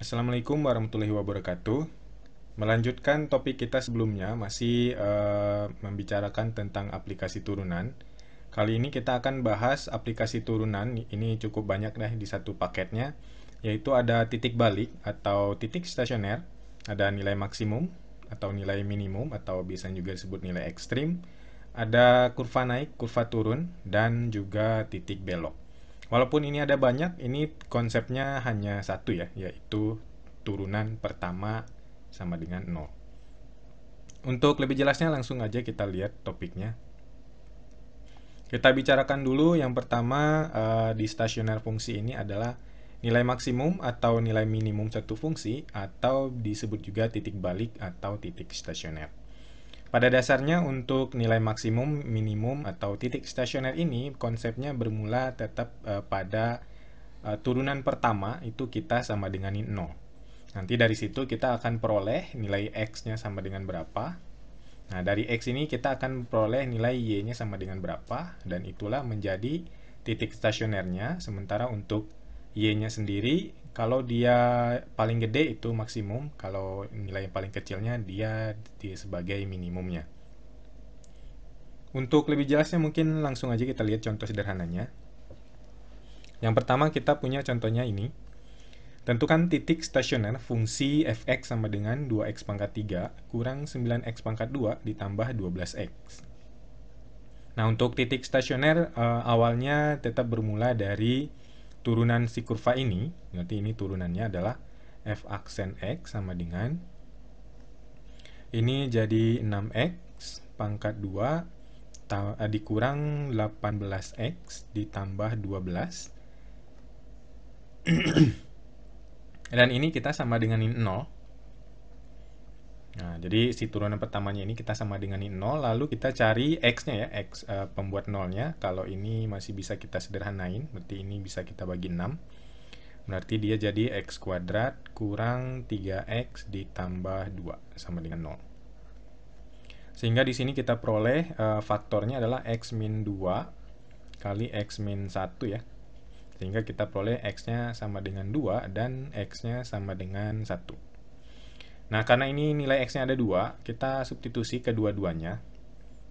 Assalamualaikum warahmatullahi wabarakatuh. Melanjutkan topik kita sebelumnya, masih membicarakan tentang aplikasi turunan. Kali ini kita akan bahas aplikasi turunan. Ini cukup banyak deh di satu paketnya, yaitu ada titik balik atau titik stasioner, ada nilai maksimum atau nilai minimum atau bisa juga disebut nilai ekstrim, ada kurva naik, kurva turun, dan juga titik belok. Walaupun ini ada banyak, ini konsepnya hanya satu ya, yaitu turunan pertama sama dengan 0. Untuk lebih jelasnya langsung aja kita lihat topiknya. Kita bicarakan dulu yang pertama di stasioner fungsi ini adalah nilai maksimum atau nilai minimum satu fungsi atau disebut juga titik balik atau titik stasioner. Pada dasarnya untuk nilai maksimum, minimum atau titik stasioner ini konsepnya bermula tetap pada turunan pertama itu kita sama dengan 0. Nanti dari situ kita akan peroleh nilai x-nya sama dengan berapa. Nah, dari x ini kita akan peroleh nilai y-nya sama dengan berapa, dan itulah menjadi titik stasionernya. Sementara untuk y-nya sendiri, kalau dia paling gede itu maksimum, kalau nilai yang paling kecilnya dia sebagai minimumnya. Untuk lebih jelasnya mungkin langsung aja kita lihat contoh sederhananya. Yang pertama kita punya contohnya ini. Tentukan titik stasioner fungsi f(x) sama dengan 2x pangkat 3 kurang 9x pangkat 2 ditambah 12x. Nah, untuk titik stasioner awalnya tetap bermula dari turunan si kurva ini. Berarti ini turunannya adalah f aksen x sama dengan ini jadi 6x pangkat 2 dikurang 18x ditambah 12. Dan ini kita sama dengan ini 0. Nah, jadi si turunan pertamanya ini kita sama dengan ini 0, lalu kita cari x-nya ya, x pembuat 0-nya. Kalau ini masih bisa kita sederhanain, berarti ini bisa kita bagi 6. Berarti dia jadi x kuadrat kurang 3x ditambah 2 sama dengan 0. Sehingga di sini kita peroleh faktornya adalah x min 2 kali x min 1 ya. Sehingga kita peroleh x-nya sama dengan 2 dan x-nya sama dengan 1. Nah, karena ini nilai x-nya ada 2, kita substitusi kedua-duanya.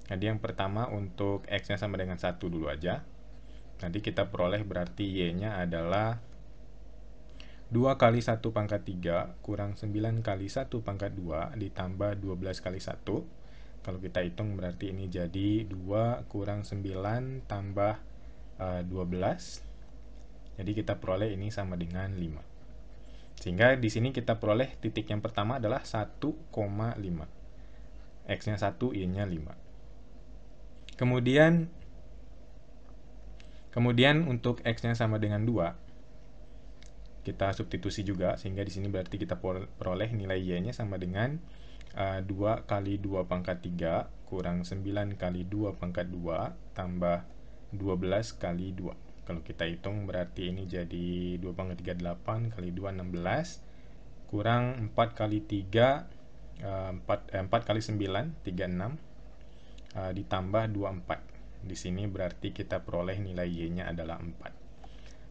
Jadi yang pertama untuk x-nya sama dengan 1 dulu aja. Nanti kita peroleh berarti y-nya adalah 2 kali 1 pangkat 3 kurang 9 kali 1 pangkat 2 ditambah 12 kali 1. Kalau kita hitung berarti ini jadi 2 kurang 9 tambah 12. Jadi kita peroleh ini sama dengan 5. Sehingga di sini kita peroleh titik yang pertama adalah 1,5. X-nya 1, Y-nya 5. Kemudian untuk X-nya sama dengan 2, kita substitusi juga, sehingga di sini berarti kita peroleh nilai Y-nya sama dengan 2 kali 2 pangkat 3 kurang 9 kali 2 pangkat 2 tambah 12 kali 2. Kalau kita hitung berarti ini jadi 2 pangkat 3 8 kali 2 16 kurang 4 kali 3 4 kali 9 36 ditambah 24. Di sini berarti kita peroleh nilai y-nya adalah 4.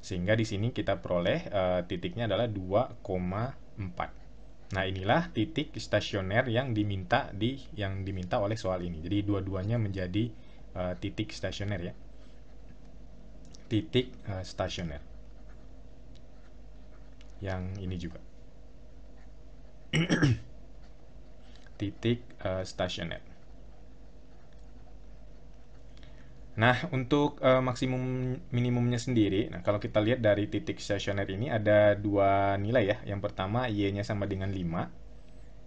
Sehingga di sini kita peroleh titiknya adalah 2,4. Nah, inilah titik stasioner yang diminta oleh soal ini. Jadi dua-duanya menjadi titik stasioner ya. Titik stasioner. Yang ini juga. Titik stasioner. Nah, untuk maksimum minimumnya sendiri, nah kalau kita lihat dari titik stasioner ini ada dua nilai ya. Yang pertama y-nya sama dengan 5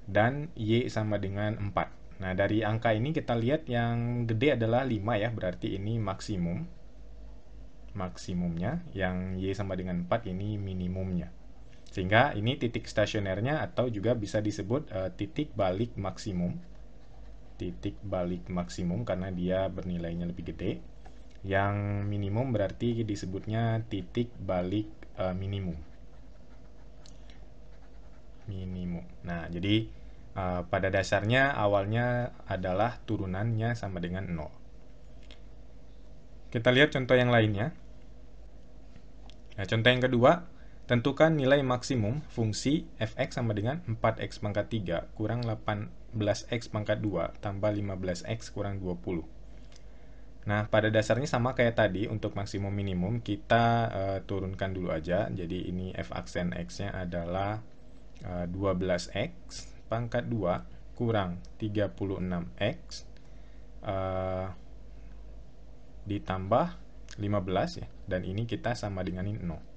dan y sama dengan 4. Nah, dari angka ini kita lihat yang gede adalah 5 ya, berarti ini maksimumnya. Yang y sama dengan 4 ini minimumnya. Sehingga ini titik stasionernya atau juga bisa disebut titik balik maksimum. Titik balik maksimum karena dia bernilainya lebih gede. Yang minimum berarti disebutnya titik balik minimum. Nah, jadi pada dasarnya awalnya adalah turunannya sama dengan 0. Kita lihat contoh yang lainnya. Nah, contoh yang kedua, Tentukan nilai maksimum fungsi f(x) sama dengan 4x pangkat 3 kurang 18x pangkat 2 tambah 15x kurang 20. Nah, pada dasarnya sama kayak tadi, untuk maksimum minimum kita turunkan dulu aja. Jadi ini f aksen x-nya adalah 12x pangkat 2 kurang 36x ditambah 15 ya. Dan ini kita sama dengan 0.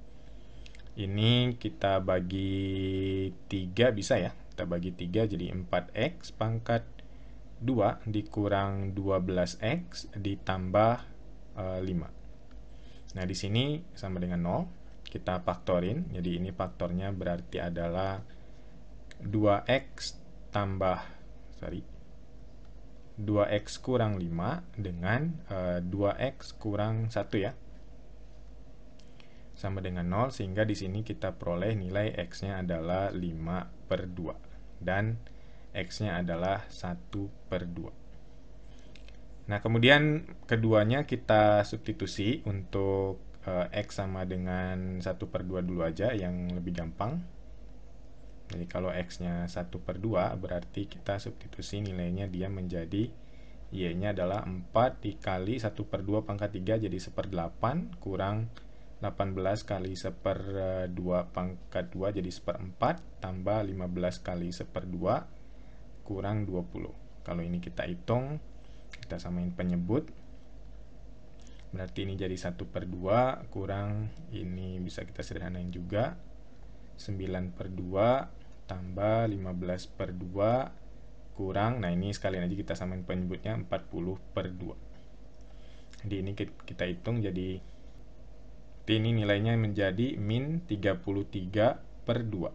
Ini kita bagi 3 bisa ya. Kita bagi 3 jadi 4x pangkat 2 dikurang 12x ditambah 5. Nah, di sini sama dengan 0. Kita faktorin. Jadi ini faktornya berarti adalah 2x tambah 2x kurang 5 dengan 2x kurang 1 ya. Sama dengan 0, sehingga di sini kita peroleh nilai x-nya adalah 5/2 dan x-nya adalah 1/2. Nah, kemudian keduanya kita substitusi untuk x sama dengan 1/2 dulu aja yang lebih gampang. Jadi kalau x-nya 1/2 berarti kita substitusi nilainya dia menjadi y-nya adalah 4 dikali 1/2 pangkat 3 jadi 1/8 kurang 18 kali 1/2 pangkat 2 jadi 1/4 tambah 15 kali 1/2 kurang 20. Kalau ini kita hitung, kita samain penyebut, berarti ini jadi 1/2 kurang, ini bisa kita sederhanain juga, 9/2 tambah 15/2 kurang, nah ini sekalian aja kita samain penyebutnya 40/2. Jadi ini kita hitung, jadi ini nilainya menjadi min 33/2.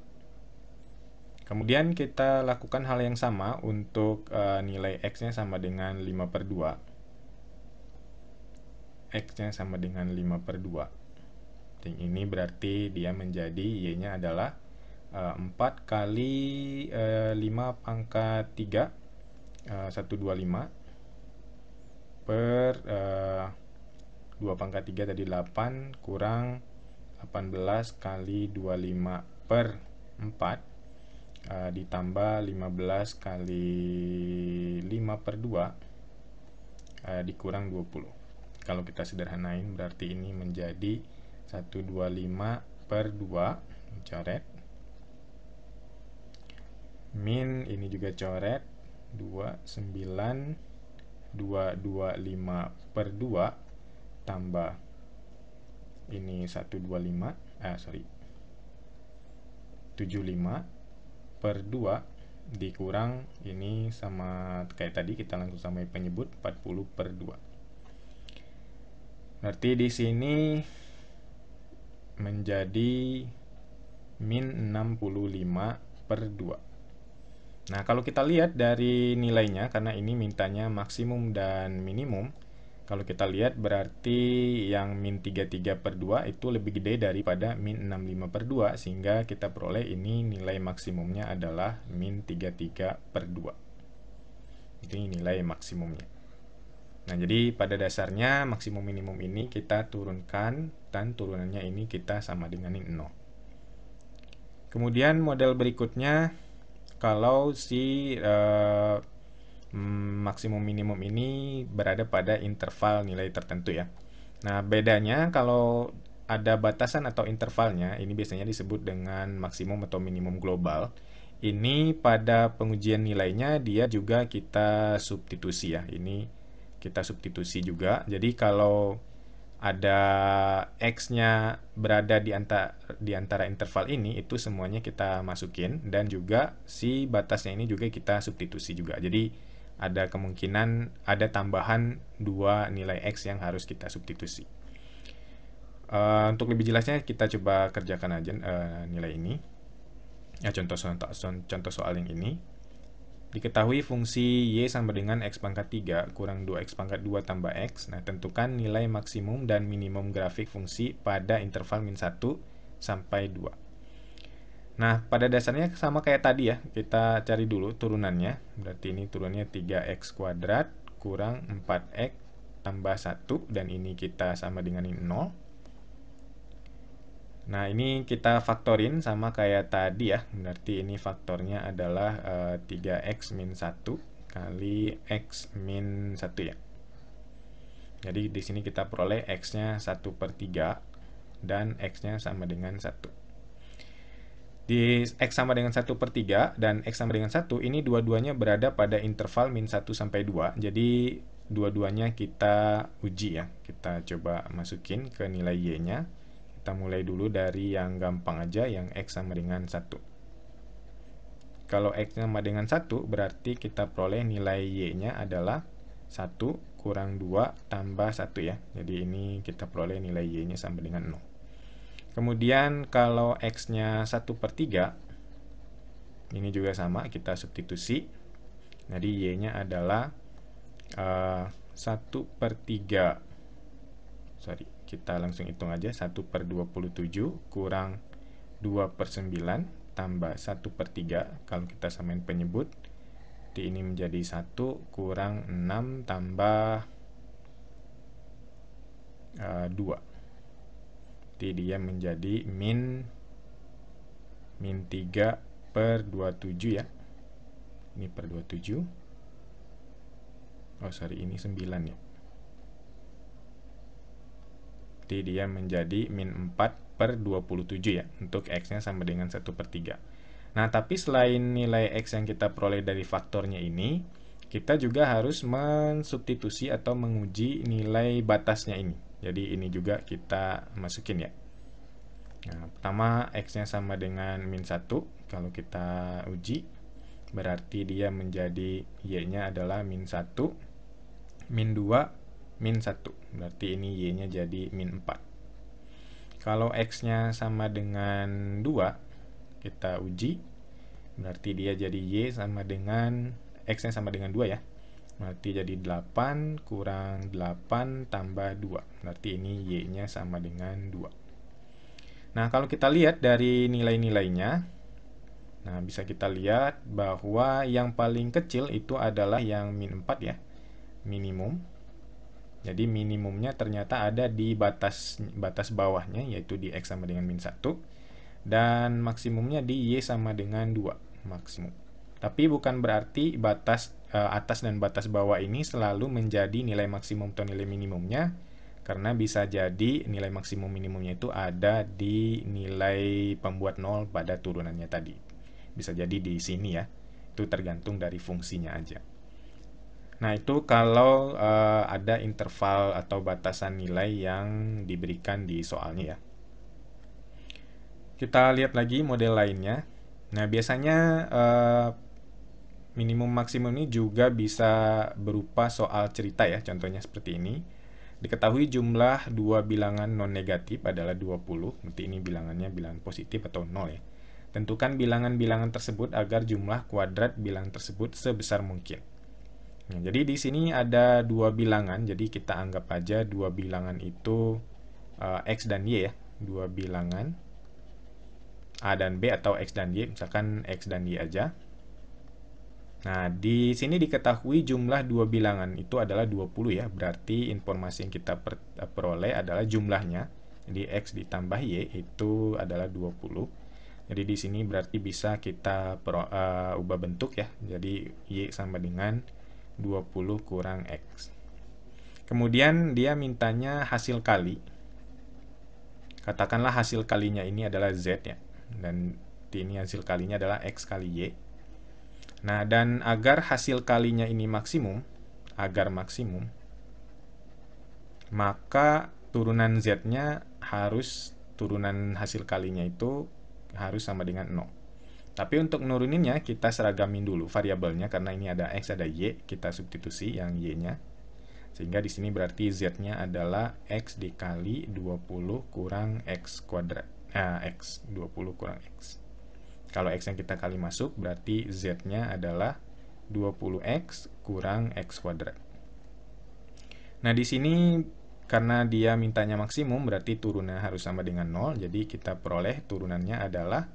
Kemudian kita lakukan hal yang sama untuk nilai x-nya sama dengan 5/2. X-nya sama dengan 5/2. Ini berarti dia menjadi y-nya adalah 4 kali 5 pangkat 3 125 per 2 pangkat 3 tadi 8 kurang 18 kali 25/4 ditambah 15 kali 5/2 dikurang 20. Kalau kita sederhanain berarti ini menjadi 125/2, coret. Min ini juga coret, 29225/2 tambah ini 75/2 dikurang ini sama kayak tadi, kita langsung samain penyebut 40/2. Berarti di sini menjadi min 65/2. Nah, kalau kita lihat dari nilainya, karena ini mintanya maksimum dan minimum, kalau kita lihat berarti yang min 33/2 itu lebih gede daripada min 65/2, sehingga kita peroleh ini nilai maksimumnya adalah min 33/2. Ini nilai maksimumnya. Nah, jadi pada dasarnya maksimum minimum ini kita turunkan, dan turunannya ini kita sama dengan 0. Kemudian model berikutnya, kalau si maksimum minimum ini berada pada interval nilai tertentu ya. Nah, bedanya kalau ada batasan atau intervalnya, ini biasanya disebut dengan maksimum atau minimum global. Ini pada pengujian nilainya dia juga kita substitusi ya. Ini kita substitusi juga. Jadi kalau ada x-nya berada di antara interval ini, itu semuanya kita masukin, dan juga si batasnya ini juga kita substitusi juga. Jadi ada kemungkinan ada tambahan 2 nilai x yang harus kita substitusi. Untuk lebih jelasnya kita coba kerjakan aja nilai ini. Ya, contoh soal yang ini. Diketahui fungsi y sama dengan x pangkat 3 kurang 2x pangkat 2 tambah x. Nah, tentukan nilai maksimum dan minimum grafik fungsi pada interval min 1 sampai 2. Nah, pada dasarnya sama kayak tadi ya. Kita cari dulu turunannya. Berarti ini turunannya 3x kuadrat kurang 4x tambah 1. Dan ini kita sama dengan 0. Nah, ini kita faktorin sama kayak tadi ya. Berarti ini faktornya adalah 3x min 1 kali x min 1 ya. Jadi di sini kita peroleh x-nya 1/3 dan x-nya sama dengan 1. Di x sama dengan 1/3 dan x sama dengan 1, ini dua-duanya berada pada interval min 1 sampai 2. Jadi dua-duanya kita uji ya. Kita coba masukin ke nilai y-nya. Kita mulai dulu dari yang gampang aja, yang x sama dengan 1. Kalau x sama dengan 1, berarti kita peroleh nilai y-nya adalah 1 kurang 2 tambah 1 ya. Jadi ini kita peroleh nilai y-nya sama dengan 0. Kemudian kalau x-nya 1/3, ini juga sama, kita substitusi. Jadi y-nya adalah 1/3. Sorry, kita langsung hitung aja. 1/27 kurang 2/9 tambah 1/3. Kalau kita samain penyebut, ini menjadi 1 kurang 6 tambah 2. Jadi dia menjadi min 3/27 ya. Ini per 27. Oh sorry, ini 9 ya. Jadi dia menjadi min 4/27 ya, untuk x-nya sama dengan 1/3. Nah, tapi selain nilai x yang kita peroleh dari faktornya ini, kita juga harus mensubstitusi atau menguji nilai batasnya ini. Jadi ini juga kita masukin ya. Nah, pertama x-nya sama dengan min 1. Kalau kita uji, berarti dia menjadi y-nya adalah min 1, min 2, min 1. Berarti ini y-nya jadi min 4. Kalau x-nya sama dengan 2, kita uji, berarti dia jadi y sama dengan, x-nya sama dengan 2 ya. Berarti jadi 8 kurang 8 tambah 2. Berarti ini y-nya sama dengan 2. Nah, kalau kita lihat dari nilai-nilainya, nah bisa kita lihat bahwa yang paling kecil itu adalah yang min 4 ya, minimum. Jadi minimumnya ternyata ada di batas bawahnya, yaitu di x sama dengan min 1. Dan maksimumnya di y sama dengan 2, maksimum. Tapi bukan berarti batas atas dan batas bawah ini selalu menjadi nilai maksimum atau nilai minimumnya, karena bisa jadi nilai maksimum minimumnya itu ada di nilai pembuat 0 pada turunannya tadi. Bisa jadi di sini ya. Itu tergantung dari fungsinya aja. Nah, itu kalau ada interval atau batasan nilai yang diberikan di soalnya ya. Kita lihat lagi model lainnya. Nah, biasanya minimum maksimum ini juga bisa berupa soal cerita ya, contohnya seperti ini. Diketahui jumlah dua bilangan non-negatif adalah 20, berarti ini bilangannya bilangan positif atau 0 ya. Tentukan bilangan-bilangan tersebut agar jumlah kuadrat bilangan tersebut sebesar mungkin. Nah, jadi di sini ada dua bilangan, jadi kita anggap aja dua bilangan itu x dan y ya, dua bilangan a dan b atau x dan y, misalkan x dan y aja. Nah, di sini diketahui jumlah dua bilangan itu adalah 20 ya, berarti informasi yang kita peroleh adalah jumlahnya. Jadi x ditambah y itu adalah 20. Jadi di sini berarti bisa kita ubah bentuk ya. Jadi y sama dengan 20 kurang x. Kemudian dia mintanya hasil kali. Katakanlah hasil kalinya ini adalah z ya. Dan ini hasil kalinya adalah x kali y. Nah, dan agar hasil kalinya ini maksimum, maka turunan z-nya harus, turunan hasil kalinya itu harus sama dengan 0. Tapi untuk nuruninnya, kita seragamin dulu variabelnya, karena ini ada x, ada y, kita substitusi yang y-nya. Sehingga di sini berarti z-nya adalah x dikali 20 kurang x kuadrat. X, 20 kurang x. Kalau x yang kita kali masuk, berarti z-nya adalah 20x kurang x kuadrat. Nah, di sini karena dia mintanya maksimum, berarti turunnya harus sama dengan 0. Jadi kita peroleh turunannya adalah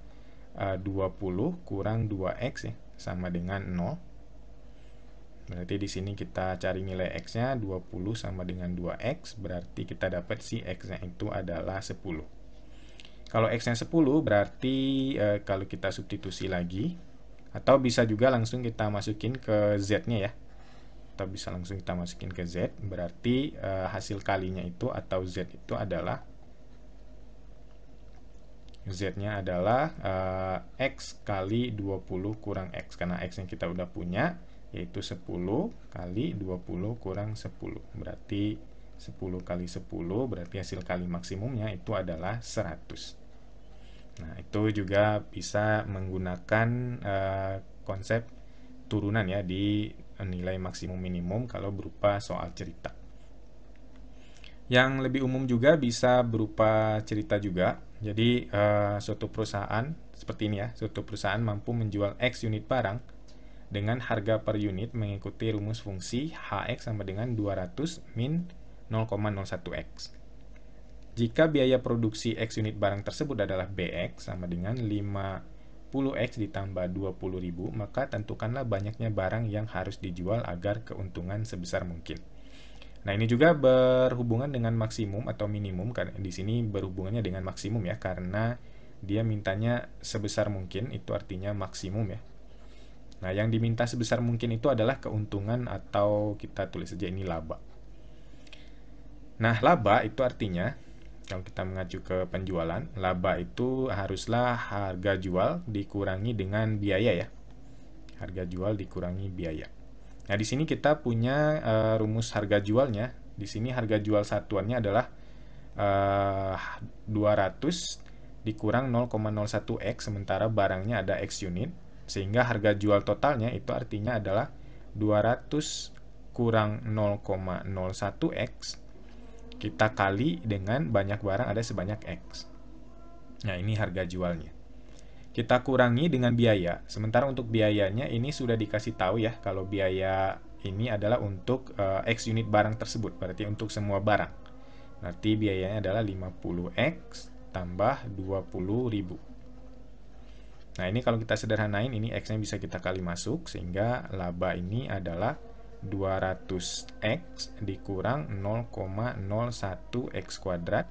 20 kurang 2x ya, sama dengan 0. Berarti di sini kita cari nilai x-nya, 20 sama dengan 2x, berarti kita dapat si x-nya itu adalah 10. Kalau X-nya 10 berarti kalau kita substitusi lagi, atau bisa juga langsung kita masukin ke Z-nya ya. Atau bisa langsung kita masukin ke Z, berarti hasil kalinya itu atau Z itu adalah Z-nya adalah X kali 20 kurang X. Karena X yang kita udah punya, yaitu 10 kali 20 kurang 10. Berarti 10 kali 10, berarti hasil kali maksimumnya itu adalah 100. Nah, itu juga bisa menggunakan konsep turunan ya di nilai maksimum minimum kalau berupa soal cerita. Yang lebih umum juga bisa berupa cerita juga. Jadi suatu perusahaan seperti ini ya, suatu perusahaan mampu menjual X unit barang dengan harga per unit mengikuti rumus fungsi Hx sama dengan 200 min 0,01x. Jika biaya produksi X unit barang tersebut adalah Bx sama dengan 50x ditambah 20.000, maka tentukanlah banyaknya barang yang harus dijual agar keuntungan sebesar mungkin. Nah, ini juga berhubungan dengan maksimum atau minimum, karena di sini berhubungannya dengan maksimum ya, karena dia mintanya sebesar mungkin, itu artinya maksimum ya. Nah, yang diminta sebesar mungkin itu adalah keuntungan, atau kita tulis saja ini laba. Nah, laba itu artinya kalau kita mengacu ke penjualan, laba itu haruslah harga jual dikurangi dengan biaya ya. Harga jual dikurangi biaya. Nah, di sini kita punya rumus harga jualnya. Di sini harga jual satuannya adalah 200 dikurang 0,01x, sementara barangnya ada X unit. Sehingga harga jual totalnya itu artinya adalah 200 kurang 0,01x kita kali dengan banyak barang ada sebanyak X. Nah, ini harga jualnya. Kita kurangi dengan biaya. Sementara untuk biayanya ini sudah dikasih tahu ya, kalau biaya ini adalah untuk X unit barang tersebut, berarti untuk semua barang. Berarti biayanya adalah 50X tambah 20.000. Nah, ini kalau kita sederhanain, ini X-nya bisa kita kali masuk, sehingga laba ini adalah 200x dikurang 0,01x kuadrat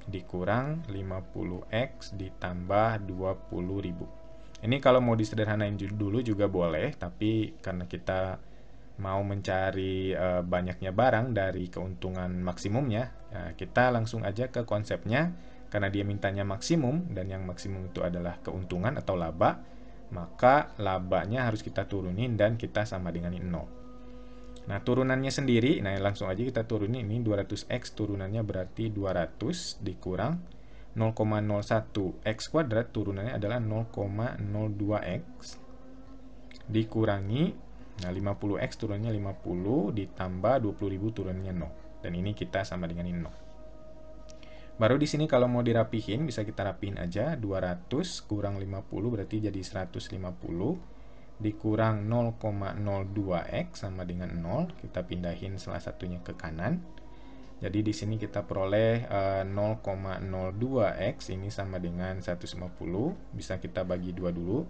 dikurang 50x ditambah 20.000. Ini kalau mau disederhanain dulu juga boleh, tapi karena kita mau mencari banyaknya barang dari keuntungan maksimumnya, kita langsung aja ke konsepnya. Karena dia mintanya maksimum, dan yang maksimum itu adalah keuntungan atau laba, maka labanya harus kita turunin dan kita sama dengan 0. Nah, turunannya sendiri, nah langsung aja kita turunin, ini 200x turunannya berarti 200 dikurang 0,01x kuadrat turunannya adalah 0,02x dikurangi, nah 50x turunannya 50 ditambah 20.000 turunannya 0. Dan ini kita sama dengan 0. Baru di sini kalau mau dirapihin bisa kita rapihin aja, 200 kurang 50 berarti jadi 150 dikurang 0,02x sama dengan 0. Kita pindahin salah satunya ke kanan. Jadi di sini kita peroleh 0,02x ini sama dengan 150, bisa kita bagi 2 dulu.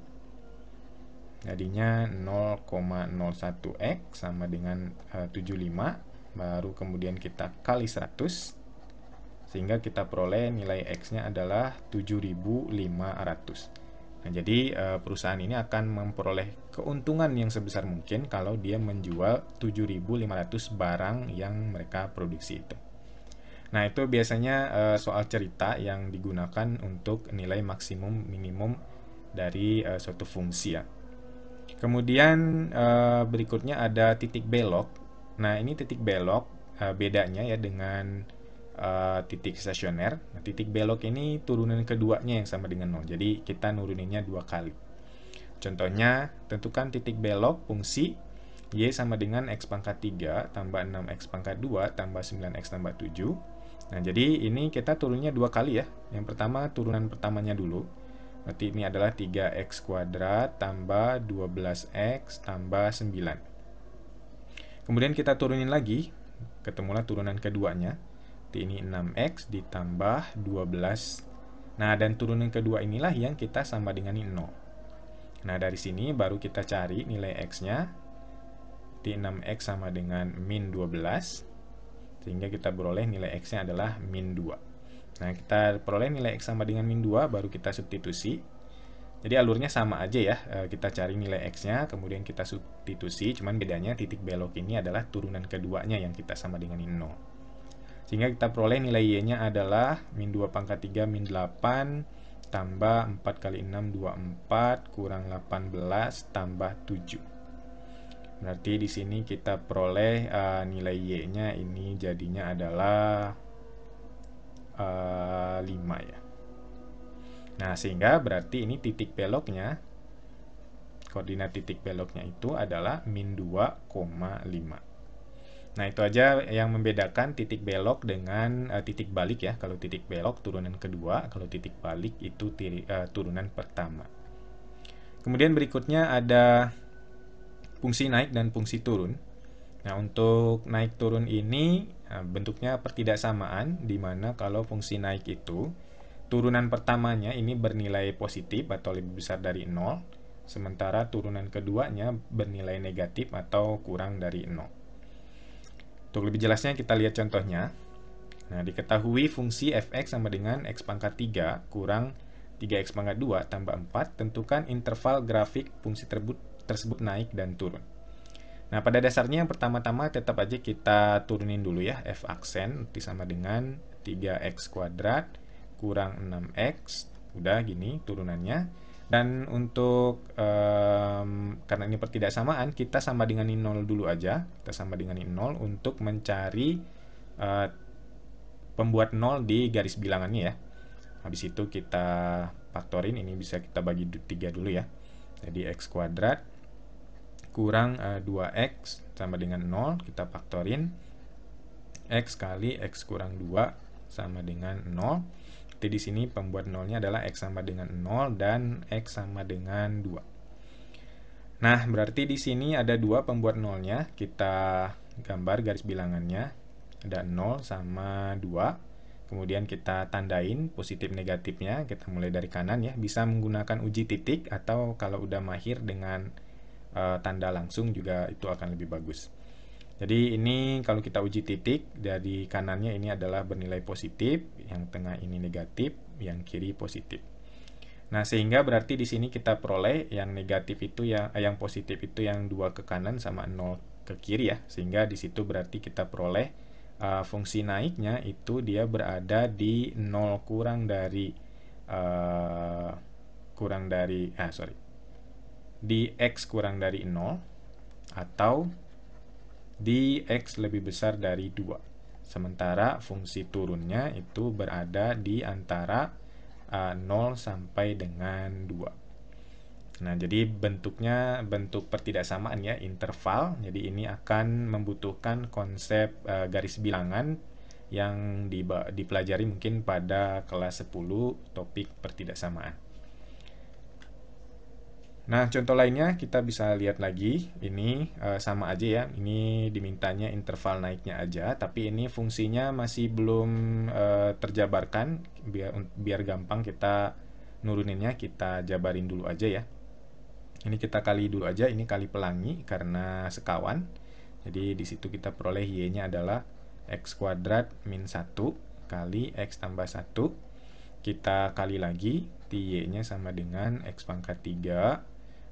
Jadinya 0,01x sama dengan 75, baru kemudian kita kali 100. Sehingga kita peroleh nilai X-nya adalah 7.500. Nah, jadi perusahaan ini akan memperoleh keuntungan yang sebesar mungkin kalau dia menjual 7.500 barang yang mereka produksi itu. Nah, itu biasanya soal cerita yang digunakan untuk nilai maksimum minimum dari suatu fungsi ya. Kemudian berikutnya ada titik belok. Nah, ini titik belok bedanya ya dengan titik stasioner. Nah, titik belok ini turunan keduanya yang sama dengan 0. Jadi kita nuruninnya 2 kali. Contohnya, tentukan titik belok fungsi Y sama dengan X pangkat 3 tambah 6X pangkat 2 tambah 9X tambah 7. Nah, jadi ini kita turunnya 2 kali ya. Yang pertama, turunan pertamanya dulu. Berarti ini adalah 3X kuadrat tambah 12X tambah 9. Kemudian kita turunin lagi, ketemulah turunan keduanya. Ini 6x ditambah 12. Nah, dan turunan kedua inilah yang kita sama dengan 0. Nah, dari sini baru kita cari nilai x-nya. Di 6x sama dengan min 12. Sehingga kita beroleh nilai x-nya adalah min 2. Nah, kita peroleh nilai X sama dengan min 2, baru kita substitusi. Jadi alurnya sama aja ya, kita cari nilai X-nya, kemudian kita substitusi, cuman bedanya titik belok ini adalah turunan keduanya yang kita sama dengan 0. Sehingga kita peroleh nilai Y-nya adalah min 2 pangkat 3 min 8 tambah 4 kali 6 24 kurang 18 tambah 7. Berarti di sini kita peroleh nilai Y-nya ini jadinya adalah 5 ya. Nah, sehingga berarti ini titik beloknya, koordinat titik beloknya itu adalah min 2,5. Nah, itu aja yang membedakan titik belok dengan titik balik ya. Kalau titik belok turunan kedua, kalau titik balik itu turunan pertama. Kemudian berikutnya ada fungsi naik dan fungsi turun. Nah, untuk naik turun ini bentuknya pertidaksamaan, di mana kalau fungsi naik itu turunan pertamanya ini bernilai positif atau lebih besar dari 0, sementara turunan keduanya bernilai negatif atau kurang dari 0. Untuk lebih jelasnya kita lihat contohnya. Nah, diketahui fungsi f(x) sama dengan x pangkat 3 kurang 3x pangkat 2 tambah 4, tentukan interval grafik fungsi tersebut naik dan turun. Nah, pada dasarnya yang pertama-tama tetap aja kita turunin dulu ya, f aksen sama dengan 3x kuadrat kurang 6x, udah gini turunannya. Dan untuk karena ini pertidaksamaan, kita sama dengan 0 dulu aja, kita sama dengan 0 untuk mencari pembuat 0 di garis bilangannya ya. Habis itu kita faktorin, ini bisa kita bagi 3 dulu ya. Jadi x kuadrat kurang 2x sama dengan 0, kita faktorin. X kali x kurang 2 sama dengan 0. Jadi di sini pembuat 0-nya adalah x sama dengan 0 dan x sama dengan 2. Nah, berarti di sini ada 2 pembuat 0-nya. Kita gambar garis bilangannya. Ada 0 sama 2. Kemudian kita tandain positif negatifnya. Kita mulai dari kanan ya. Bisa menggunakan uji titik atau kalau udah mahir dengan tanda langsung juga itu akan lebih bagus. Jadi ini kalau kita uji titik, dari kanannya ini adalah bernilai positif, yang tengah ini negatif, yang kiri positif. Nah, sehingga berarti di sini kita peroleh yang negatif itu yang positif itu yang 2 ke kanan sama 0 ke kiri ya. Sehingga di situ berarti kita peroleh fungsi naiknya itu dia berada di 0 di x kurang dari 0 atau di x lebih besar dari 2. Sementara fungsi turunnya itu berada di antara 0 sampai dengan 2. Nah, jadi bentuknya bentuk pertidaksamaan ya, interval. Jadi ini akan membutuhkan konsep garis bilangan yang dipelajari mungkin pada kelas 10 topik pertidaksamaan. Nah, contoh lainnya kita bisa lihat lagi. Ini sama aja ya. Ini dimintanya interval naiknya aja, tapi ini fungsinya masih belum terjabarkan. Biar gampang kita nuruninnya, kita jabarin dulu aja ya. Ini kita kali dulu aja, ini kali pelangi karena sekawan. Jadi di situ kita peroleh y-nya adalah x kuadrat min 1 kali x tambah 1. Kita kali lagi, y-nya sama dengan x pangkat 3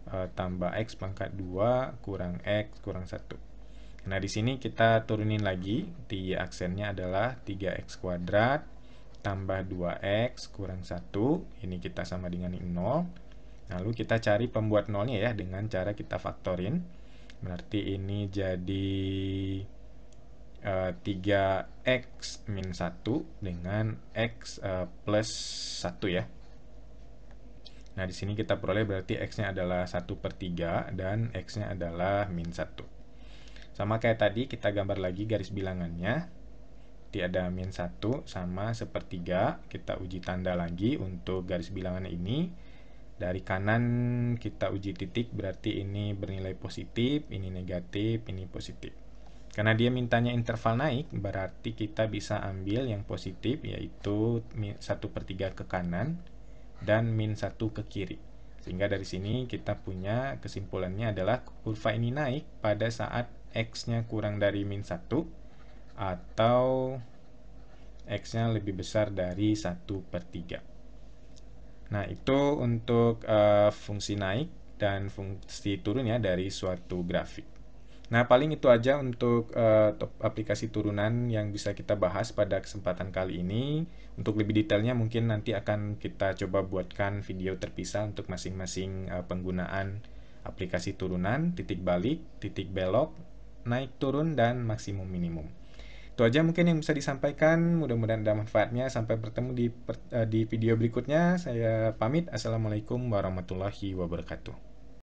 tambah x pangkat 2 kurang x kurang 1. Nah, di sini kita turunin lagi, y aksennya adalah 3x kuadrat tambah 2x kurang 1. Ini kita sama dengan 0. Lalu kita cari pembuat 0-nya ya dengan cara kita faktorin. Berarti ini jadi 3x min 1 dengan x plus 1 ya. Nah, di sini kita peroleh berarti x-nya adalah 1/3 dan x-nya adalah min 1. Sama kayak tadi, kita gambar lagi garis bilangannya. Nanti ada min 1 sama 1/3. Kita uji tanda lagi untuk garis bilangan ini. Dari kanan kita uji titik, berarti ini bernilai positif, ini negatif, ini positif. Karena dia mintanya interval naik, berarti kita bisa ambil yang positif, yaitu 1/3 ke kanan dan min 1 ke kiri. Sehingga dari sini kita punya kesimpulannya adalah kurva ini naik pada saat x-nya kurang dari min 1 atau X-nya lebih besar dari 1/3. Nah, itu untuk fungsi naik dan fungsi turun ya dari suatu grafik. Nah, paling itu aja untuk aplikasi turunan yang bisa kita bahas pada kesempatan kali ini. Untuk lebih detailnya mungkin nanti akan kita coba buatkan video terpisah untuk masing-masing penggunaan aplikasi turunan, titik balik, titik belok, naik turun, dan maksimum minimum. Itu aja mungkin yang bisa disampaikan. Mudah-mudahan ada manfaatnya. Sampai bertemu di video berikutnya. Saya pamit. Assalamualaikum warahmatullahi wabarakatuh.